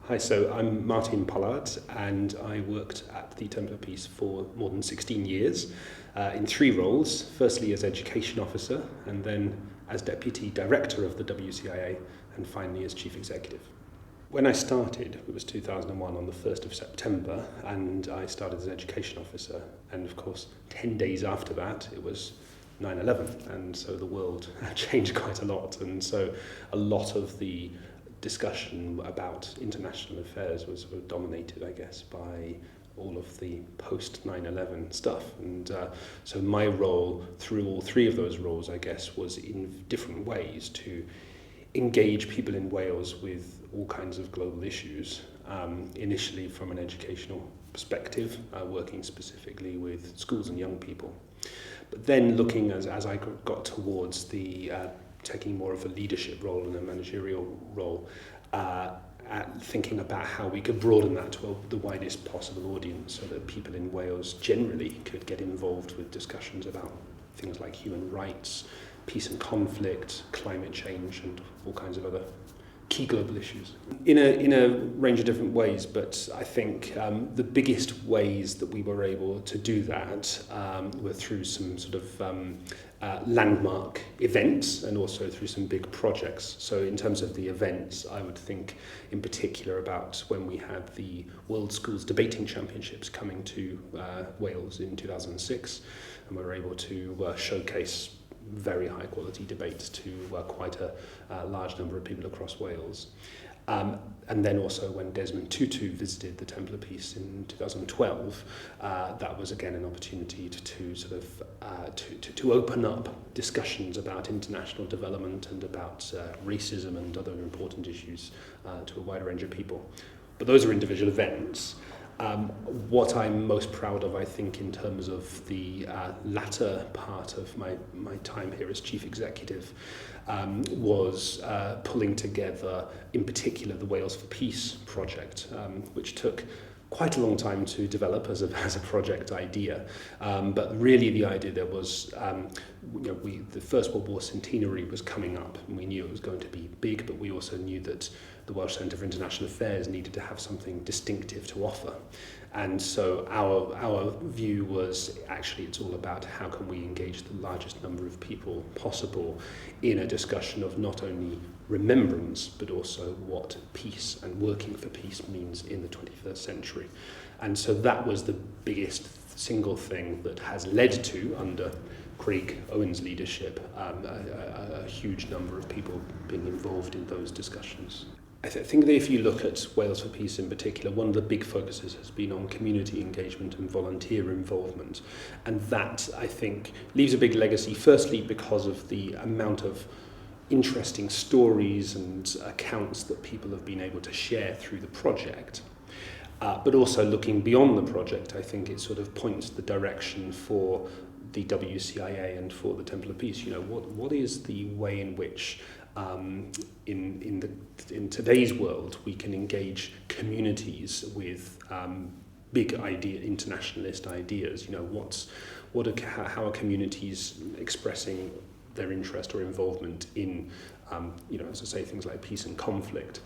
Hi, so I'm Martin Pollard, and I worked at the Temple of Peace for more than 16 years in three roles. Firstly as Education Officer, and then as Deputy Director of the WCIA, and finally as Chief Executive. When I started, it was 2001 on the 1st of September, and I started as an Education Officer. And of course, 10 days after that, it was 9/11, and so the world changed quite a lot. And so a lot of the discussion about international affairs was sort of dominated, I guess, by all of the post 9/11 stuff. And so my role through all three of those roles, I guess, was in different ways to engage people in Wales with all kinds of global issues, initially from an educational perspective, working specifically with schools and young people. But then looking as I got towards the taking more of a leadership role and a managerial role, at thinking about how we could broaden that to the widest possible audience so that people in Wales generally could get involved with discussions about things like human rights, peace and conflict, climate change, and all kinds of other key global issues. In a range of different ways, but I think the biggest ways that we were able to do that were through some sort of landmark events and also through some big projects. So in terms of the events, I would think in particular about when we had the World Schools Debating Championships coming to Wales in 2006, and we were able to showcase very high quality debates to quite a large number of people across Wales. And then also when Desmond Tutu visited the Temple of Peace in 2012, that was again an opportunity to sort of to open up discussions about international development and about racism and other important issues to a wider range of people. But those are individual events. What I'm most proud of, I think, in terms of the latter part of my time here as Chief Executive, was pulling together, in particular, the Wales for Peace project, which took quite a long time to develop as a project idea. But really the idea there was, the First World War centenary was coming up, and we knew it was going to be big, but we also knew that the Welsh Centre for International Affairs needed to have something distinctive to offer. And so our view was, actually, it's all about how can we engage the largest number of people possible in a discussion of not only remembrance, but also what peace and working for peace means in the 21st century. And so that was the biggest single thing that has led to, under Craig Owen's leadership, a huge number of people being involved in those discussions. I think that if you look at Wales for Peace in particular, one of the big focuses has been on community engagement and volunteer involvement. And that, I think, leaves a big legacy, firstly because of the amount of interesting stories and accounts that people have been able to share through the project. But also looking beyond the project, I think it sort of points the direction for the WCIA and for the Temple of Peace. What is the way in which in today's world we can engage communities with big internationalist ideas? How are communities expressing their interest or involvement in, as I say, things like peace and conflict.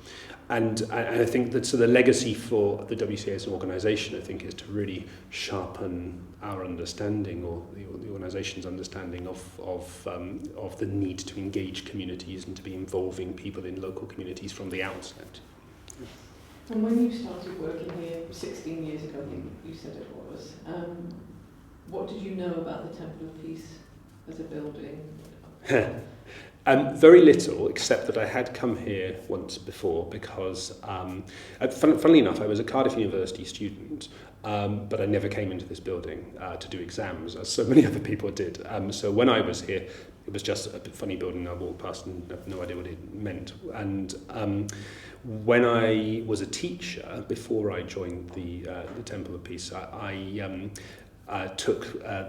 And I think that the legacy for the WCA as an organisation, I think, is to really sharpen our understanding, or the organisation's understanding of the need to engage communities and to be involving people in local communities from the outset. And when you started working here 16 years ago, I think you said it was, what did you know about the Temple of Peace as a building? Very little, except that I had come here once before because, funnily enough, I was a Cardiff University student, but I never came into this building to do exams, as so many other people did. So when I was here, it was just a funny building I walked past and had no idea what it meant. And when I was a teacher, before I joined the Temple of Peace, I took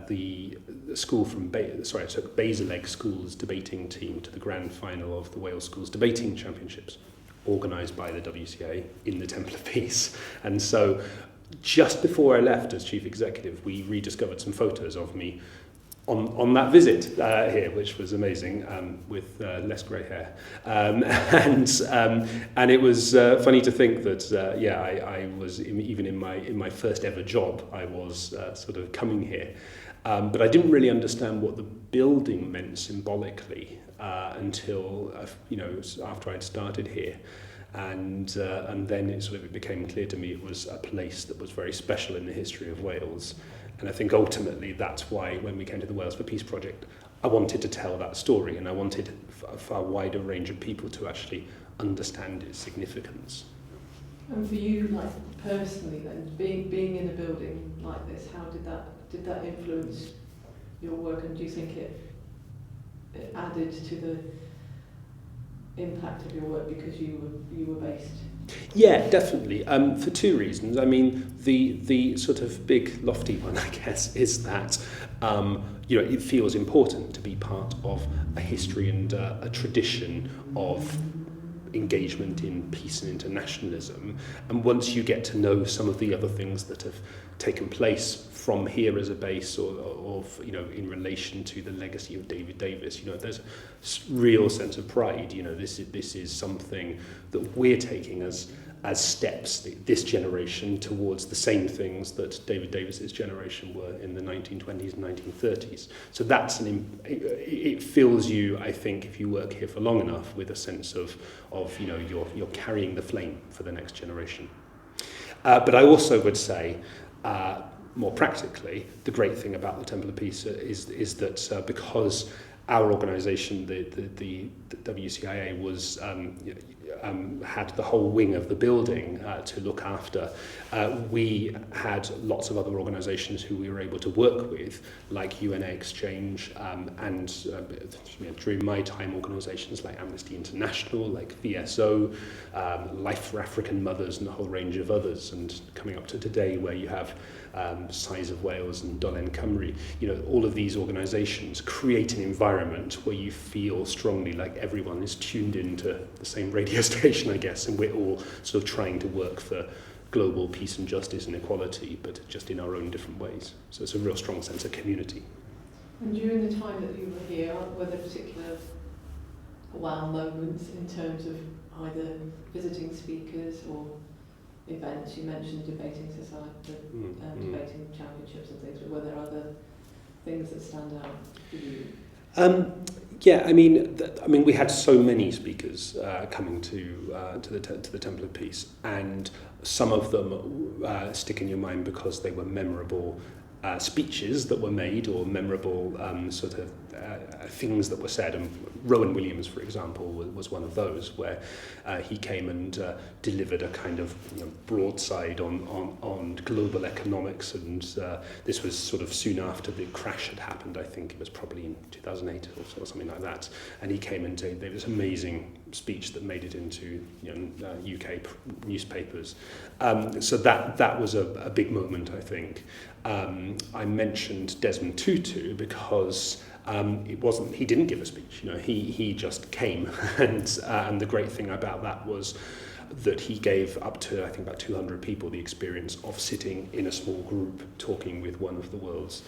the school from I took Basildon School's debating team to the grand final of the Wales Schools Debating Championships, organised by the WCA in the Temple of Peace. And so just before I left as Chief Executive, we rediscovered some photos of me on that visit here, which was amazing, with less grey hair, and it was funny to think that I was even in my first ever job, I was sort of coming here, but I didn't really understand what the building meant symbolically until after I'd started here. And then it became clear to me it was a place that was very special in the history of Wales. And I think ultimately that's why when we came to the Wales for Peace project, I wanted to tell that story, and I wanted a far wider range of people to actually understand its significance. And for you, like personally then, being in a building like this, how did that influence your work, and do you think it added to the impact of your work because you were based? Yeah, definitely. For two reasons. I mean, the sort of big lofty one, I guess, is that it feels important to be part of a history and a tradition of engagement in peace and internationalism. And once you get to know some of the other things that have taken place from here as a base, or in relation to the legacy of David Davis, there's a real sense of pride. This is something that we're taking as steps, this generation, towards the same things that David Davis's generation were in the 1920s and 1930s. So it fills you, I think, if you work here for long enough, with a sense of you're carrying the flame for the next generation. But I also would say, more practically, the great thing about the Temple of Peace is that because our organisation, the WCIA, was had the whole wing of the building to look after. We had lots of other organisations who we were able to work with, like UNA Exchange, and during my time, organisations like Amnesty International, like VSO, Life for African Mothers, and a whole range of others. And coming up to today, where you have Size of Wales and Dolen Cymru, all of these organisations create an environment where you feel strongly like everyone is tuned into the same radio station, I guess, and we're all sort of trying to work for global peace and justice and equality, but just in our own different ways. So it's a real strong sense of community. And during the time that you were here, were there particular wow moments in terms of either visiting speakers or events? You mentioned debating society, debating championships and things, but were there other things that stand out for you? We had so many speakers coming to the Temple of Peace, and some of them stick in your mind because they were memorable speeches that were made, or memorable things that were said. And Rowan Williams, for example, was one of those, where he came and delivered a kind of broadside on global economics, and this was sort of soon after the crash had happened. I think it was probably in 2008 or something like that. And he came and gave this amazing speech that made it into UK newspapers. So that was a big moment, I think. I mentioned Desmond Tutu because he didn't give a speech. He just came, and the great thing about that was that he gave up to, I think, about 200 people the experience of sitting in a small group talking with one of the world's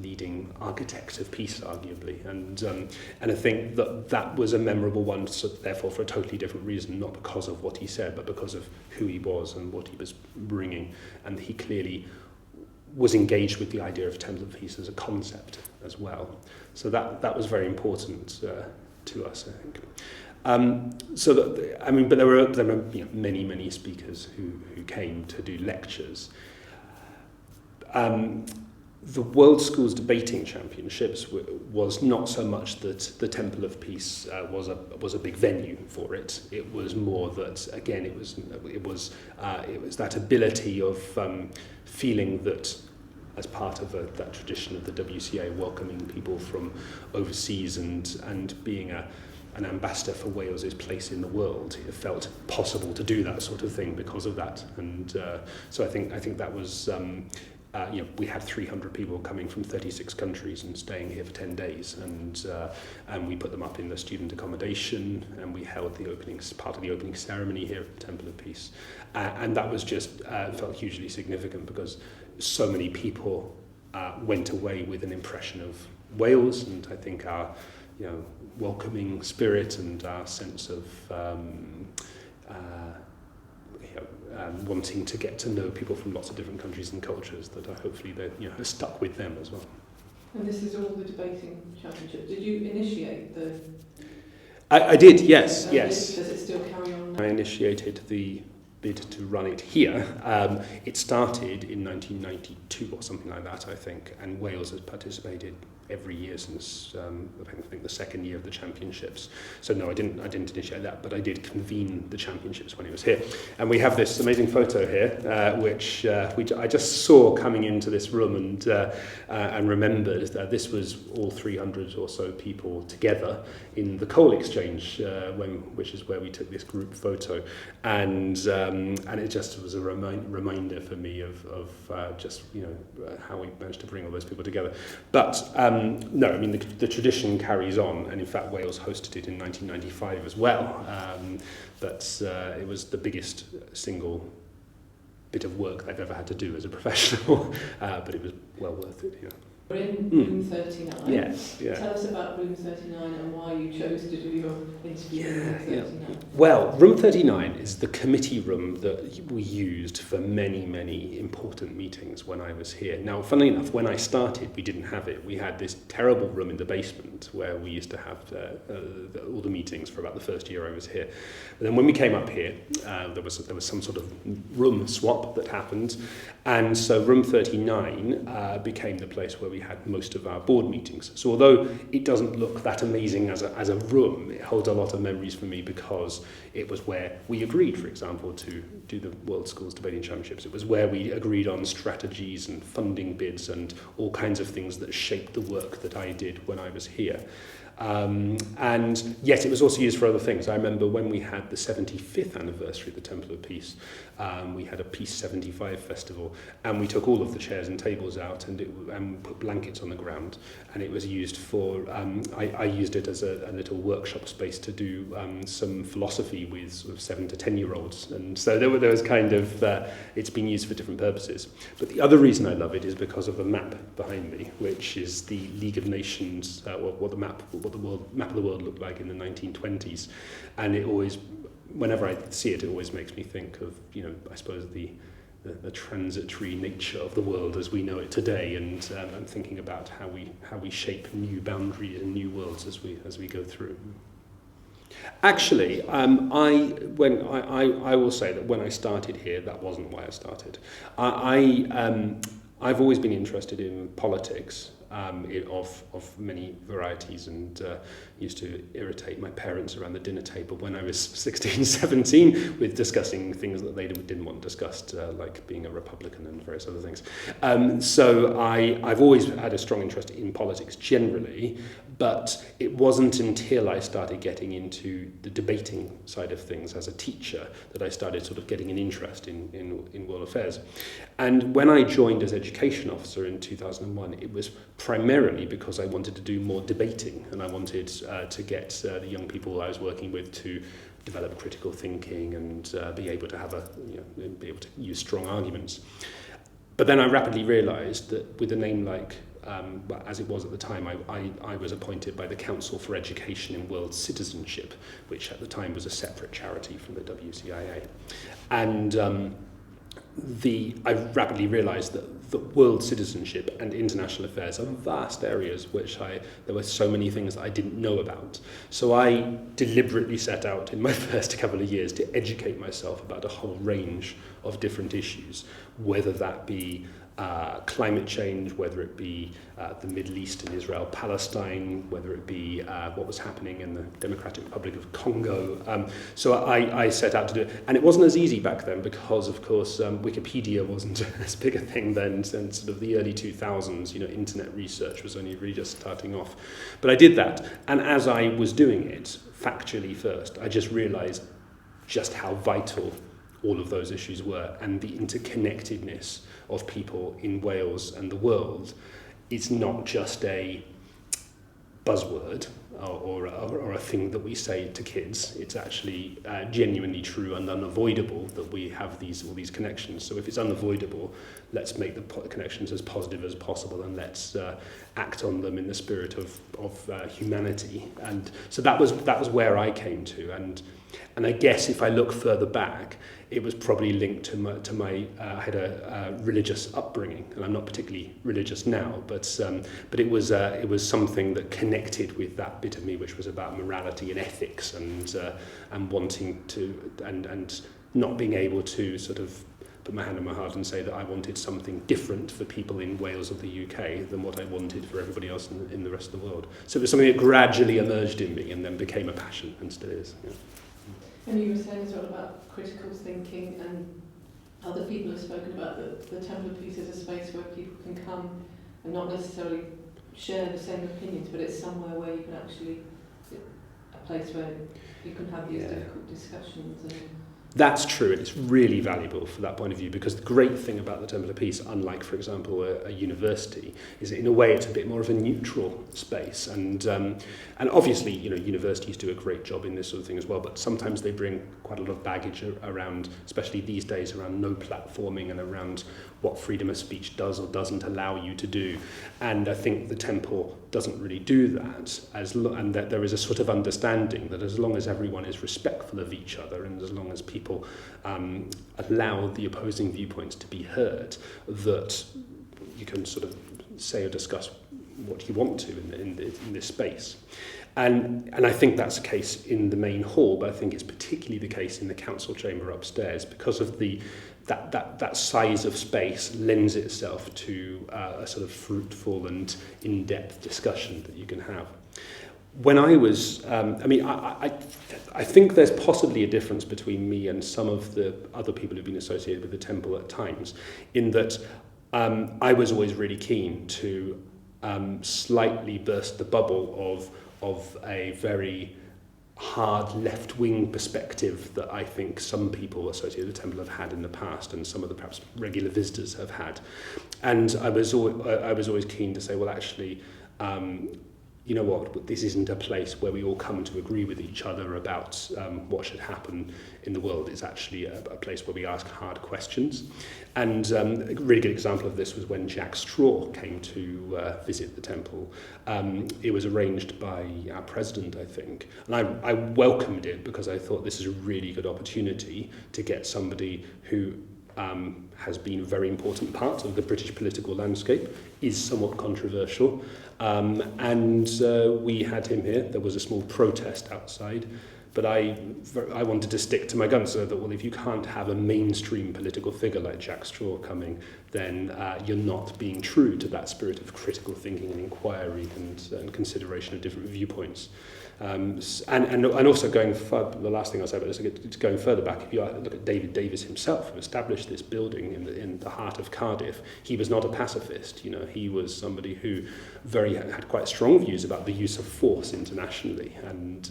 leading architects of peace, arguably. And I think that was a memorable one, so therefore for a totally different reason, not because of what he said, but because of who he was and what he was bringing. And he clearly was engaged with the idea of Temple of Peace as a concept as well. So that was very important to us, I think. But there were many speakers who came to do lectures. The World Schools Debating Championships was not so much that the Temple of Peace was a big venue for it. It was more that, again, it was that ability of feeling that, as part of that tradition of the WCA, welcoming people from overseas and being an ambassador for Wales's place in the world, it felt possible to do that sort of thing because of that. And so I think that was. We had 300 people coming from 36 countries and staying here for 10 days, and we put them up in the student accommodation, and we held part of the opening ceremony here at the Temple of Peace, and that was just felt hugely significant because so many people went away with an impression of Wales, and I think our welcoming spirit and our sense of wanting to get to know people from lots of different countries and cultures, that hopefully they have stuck with them as well. And this is all the debating championship. Did you initiate the? I did, yes. Does it still carry on now? I initiated the bid to run it here. It started in 1992 or something like that, I think, and Wales has participated every year since I think the second year of the championships. So no, I didn't initiate that, but I did convene the championships when it was here. And we have this amazing photo here, which I just saw coming into this room and remembered that this was all 300 or so people together in the coal exchange, which is where we took this group photo, and it just was a reminder for me of just how we managed to bring all those people together. But no, I mean the tradition carries on, and in fact Wales hosted it in 1995 as well. But it was the biggest single bit of work I've ever had to do as a professional, but it was well worth it. We're in room 39. Yes, yeah. Tell us about room 39 and why you chose to do your interview in room 39. Yeah. Well, room 39 is the committee room that we used for many, many important meetings when I was here. Now, funnily enough, when I started, we didn't have it. We had this terrible room in the basement where we used to have all the meetings for about the first year I was here. But then when we came up here, there was some sort of room swap that happened, and so room 39 became the place where we had most of our board meetings. So although it doesn't look that amazing as a room, it holds a lot of memories for me because it was where we agreed, for example, to do the World Schools Debating Championships. It was where we agreed on strategies and funding bids and all kinds of things that shaped the work that I did when I was here. And yet it was also used for other things. I remember when we had the 75th anniversary of the Temple of Peace, we had a Peace 75 festival, and we took all of the chairs and tables out and put blankets on the ground, and it was used for, I used it as a little workshop space to do some philosophy with sort of 7 to 10-year-olds, and so there was kind of, it's been used for different purposes. But the other reason I love it is because of the map behind me, which is the League of Nations, what the map of the world looked like in the 1920s, and it always, whenever I see it, it always makes me think of, I suppose the transitory nature of the world as we know it today, and I'm thinking about how we shape new boundaries and new worlds as we go through. Actually, I will say that when I started here, that wasn't why I started. I've always been interested in politics. Of many varieties, and used to irritate my parents around the dinner table when I was 16, 17 with discussing things that they didn't want discussed, like being a Republican and various other things. So I've always had a strong interest in politics generally, but it wasn't until I started getting into the debating side of things as a teacher that I started sort of getting an interest in world affairs. And when I joined as education officer in 2001, it was primarily because I wanted to do more debating, and I wanted to get the young people I was working with to develop critical thinking and be able to be able to use strong arguments. But then I rapidly realised that with a name like, as it was at the time, I was appointed by the Council for Education in World Citizenship, which at the time was a separate charity from the WCIA, and I rapidly realised that world citizenship and international affairs are vast areas there were so many things that I didn't know about. So I deliberately set out in my first couple of years to educate myself about a whole range of different issues, whether that be climate change, whether it be the Middle East and Israel, Palestine, whether it be what was happening in the Democratic Republic of Congo. So I set out to do it. And it wasn't as easy back then because, of course, Wikipedia wasn't as big a thing then, and sort of the early 2000s, internet research was only really just starting off. But I did that. And as I was doing it, factually first, I just realised just how vital all of those issues were, and the interconnectedness of people in Wales and the world. It's not just a buzzword. or a thing that we say to kids. It's actually genuinely true and unavoidable that we have all these connections. So if it's unavoidable, let's make the connections as positive as possible, and let's act on them in the spirit of humanity. And so that was where I came to. And I guess if I look further back, it was probably linked to my I had a religious upbringing, and I'm not particularly religious now, but it was something that connected with that bit of me, which was about morality and ethics, and wanting to and not being able to sort of put my hand on my heart and say that I wanted something different for people in Wales or the UK than what I wanted for everybody else in the rest of the world. So it was something that gradually emerged in me and then became a passion, and still is. Yeah. And you were saying as well about critical thinking, and other people have spoken about the Temple of Peace as a space where people can come and not necessarily share the same opinions, but it's somewhere where you can actually, a place where you can have these difficult discussions. And that's true, and it's really valuable for that point of view, because the great thing about the Temple of Peace, unlike, for example, a university, is that in a way it's a bit more of a neutral space. And obviously, universities do a great job in this sort of thing as well, but sometimes they bring quite a lot of baggage around, especially these days, around no platforming and around what freedom of speech does or doesn't allow you to do. And I think the Temple doesn't really do that, and that there is a sort of understanding that as long as everyone is respectful of each other, and as long as people allow the opposing viewpoints to be heard, that you can sort of say or discuss what you want to in this space. And I think that's the case in the main hall, but I think it's particularly the case in the council chamber upstairs, because of that size of space lends itself to a sort of fruitful and in-depth discussion that you can have. When I was, I think there's possibly a difference between me and some of the other people who've been associated with the Temple at times, in that I was always really keen to slightly burst the bubble of a very hard left-wing perspective that I think some people associated with the Temple have had in the past, and some of the perhaps regular visitors have had. And I was always keen to say, well, actually, you know what, this isn't a place where we all come to agree with each other about what should happen in the world. It's actually a place where we ask hard questions. And a really good example of this was when Jack Straw came to visit the Temple. It was arranged by our president, I think. And I welcomed it, because I thought this is a really good opportunity to get somebody who has been a very important part of the British political landscape, is somewhat controversial, and we had him here. There was a small protest outside, but I wanted to stick to my guns, so that, well, if you can't have a mainstream political figure like Jack Straw coming, then you're not being true to that spirit of critical thinking and inquiry and consideration of different viewpoints. And also going further, the last thing I'll say about this is going further back. If you look at David Davis himself, who established this building in the heart of Cardiff, he was not a pacifist. He was somebody who had quite strong views about the use of force internationally, and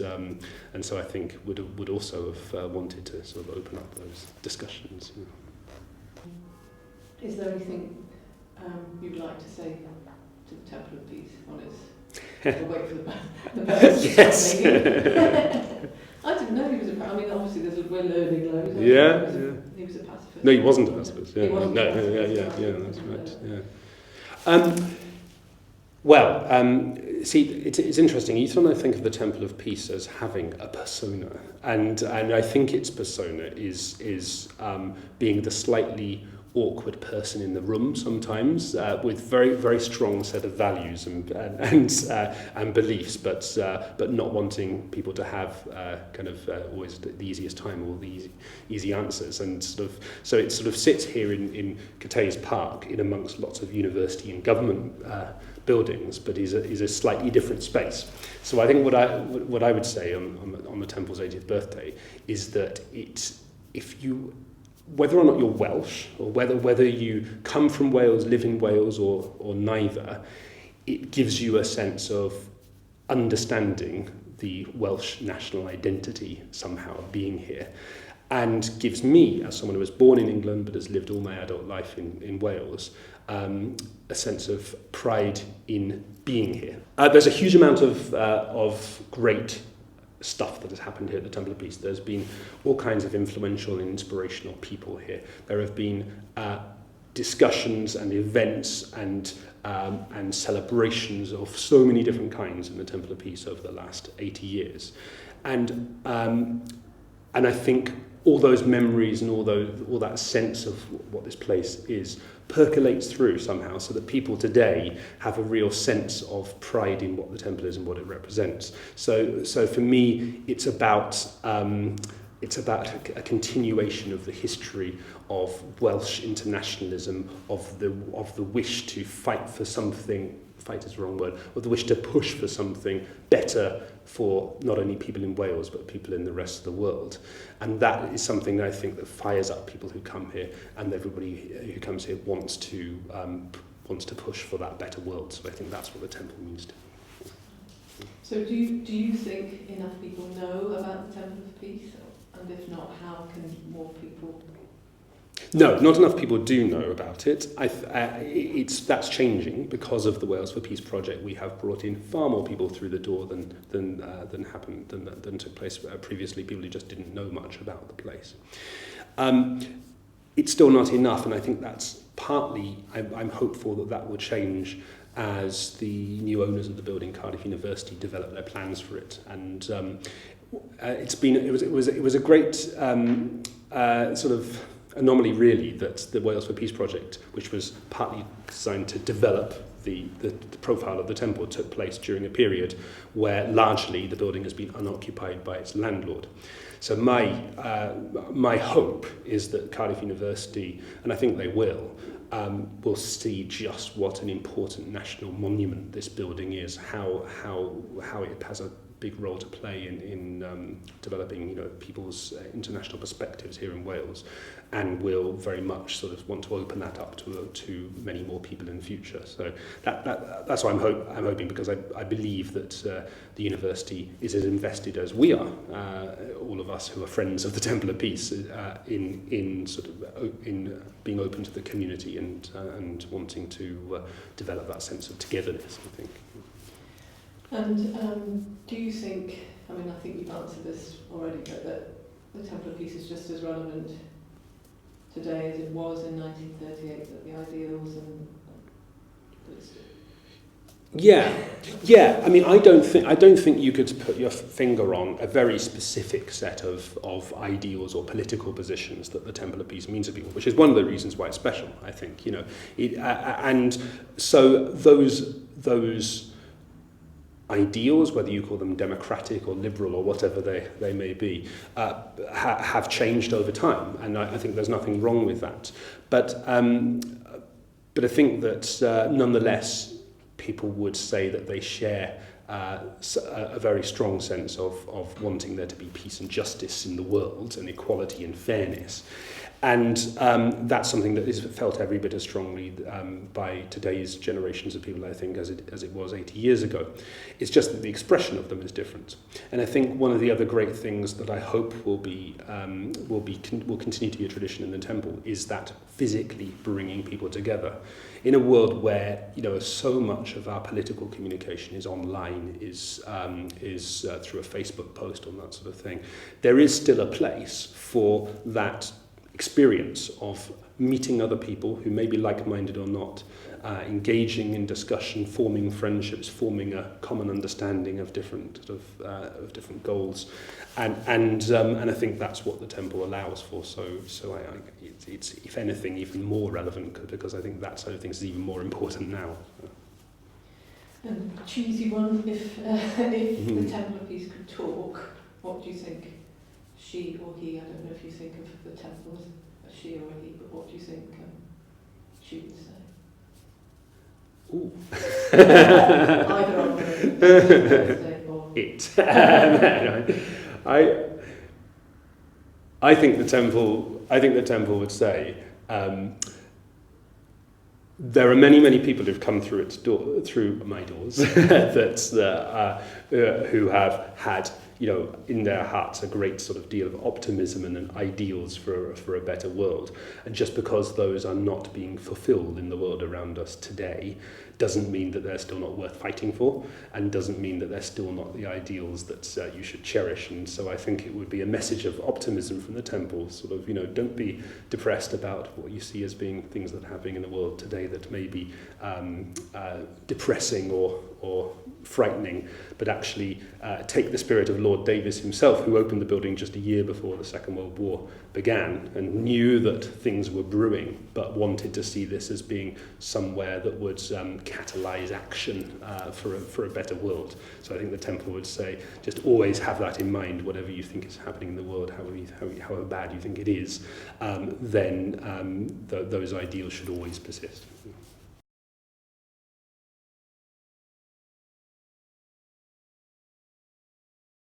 so I think would also have wanted to sort of open up those discussions. Is there anything you'd like to say to the Temple of Peace on its? We'll wait for the Yes. I didn't know he was a. I mean, obviously, we're learning loads. He was a pacifist. No, he wasn't a pacifist. Yeah. He wasn't. No, yeah, that's right. Yeah. See, it's interesting. Each time I think of the Temple of Peace as having a persona, and I think its persona is being the slightly awkward person in the room sometimes, with very, very strong set of values and beliefs, but not wanting people to have always the easiest time or the easy answers, and so it sort of sits here in Cathays Park in amongst lots of university and government buildings, but is a slightly different space. So I think what I would say on the Temple's 80th birthday is that whether or not you're Welsh, or whether you come from Wales, live in Wales, or neither, it gives you a sense of understanding the Welsh national identity somehow being here. and gives me, as someone who was born in England but has lived all my adult life in Wales, a sense of pride in being here. There's a huge amount of great stuff that has happened here at the Temple of Peace. There's been all kinds of influential and inspirational people here. There have been discussions and events and celebrations of so many different kinds in the Temple of Peace over the last 80 years. And I think all those memories and all that sense of what this place is percolates through somehow, so that people today have a real sense of pride in what the temple is and what it represents. So for me, it's about a continuation of the history of Welsh internationalism, of the wish to fight for something. Fight is the wrong word, or the wish to push for something better for not only people in Wales but people in the rest of the world. And that is something that I think that fires up people who come here, and everybody who comes here wants to push for that better world. So I think that's what the temple means to me. So do you think enough people know about the Temple of Peace? And if not, how can more people? No, not enough people do know about it. That's changing because of the Wales for Peace project. We have brought in far more people through the door than took place previously. People who just didn't know much about the place. It's still not enough, and I think that's partly. I'm hopeful that will change as the new owners of the building, Cardiff University, develop their plans for it. And it was a great sort of anomaly, really, that the Wales for Peace project, which was partly designed to develop the profile of the temple, took place during a period where largely the building has been unoccupied by its landlord. So my hope is that Cardiff University, and I think they will see just what an important national monument this building is, how it has a big role to play in developing, people's international perspectives here in Wales, and will very much sort of want to open that up to many more people in the future. So that's what I'm hoping, because I believe that the university is as invested as we are, all of us who are friends of the Temple of Peace, in being open to the community and wanting to develop that sense of togetherness, I think. And do you think, I think you've answered this already, but that the Temple of Peace is just as relevant today as it was in 1938, that the ideals and... Yeah. I don't think you could put your finger on a very specific set of ideals or political positions that the Temple of Peace means to people, which is one of the reasons why it's special, I think. And so those ideals, whether you call them democratic or liberal or whatever they may be, have changed over time, and I think there's nothing wrong with that. But I think that nonetheless, people would say that they share a very strong sense of wanting there to be peace and justice in the world, and equality and fairness. And that's something that is felt every bit as strongly by today's generations of people, I think, as it was 80 years ago. It's just that the expression of them is different. And I think one of the other great things that I hope will continue to be a tradition in the temple is that physically bringing people together. In a world where so much of our political communication is online, is through a Facebook post or that sort of thing, there is still a place for that experience of meeting other people who may be like-minded or not, engaging in discussion, forming friendships, forming a common understanding of different goals, and I think that's what the temple allows for. So it's if anything even more relevant, because I think that side of things is even more important now. And cheesy one, if the Temple of Peace could talk, what do you think? She or he, I don't know if you think of the temple as a she or a he, but what do you think she would say? Ooh. Either on Thursday or... It. I think the temple would say, there are many people who've come through my doors who have had in their hearts a great sort of deal of optimism and ideals for a better world. And just because those are not being fulfilled in the world around us today doesn't mean that they're still not worth fighting for, and doesn't mean that they're still not the ideals that you should cherish. And so I think it would be a message of optimism from the temple, sort of, don't be depressed about what you see as being things that are happening in the world today that may be depressing or frightening, but actually take the spirit of Lord Davis himself, who opened the building just a year before the Second World War began and knew that things were brewing, but wanted to see this as being somewhere that would catalyse action for a better world. So I think the temple would say, just always have that in mind, whatever you think is happening in the world, however bad you think it is, then those ideals should always persist.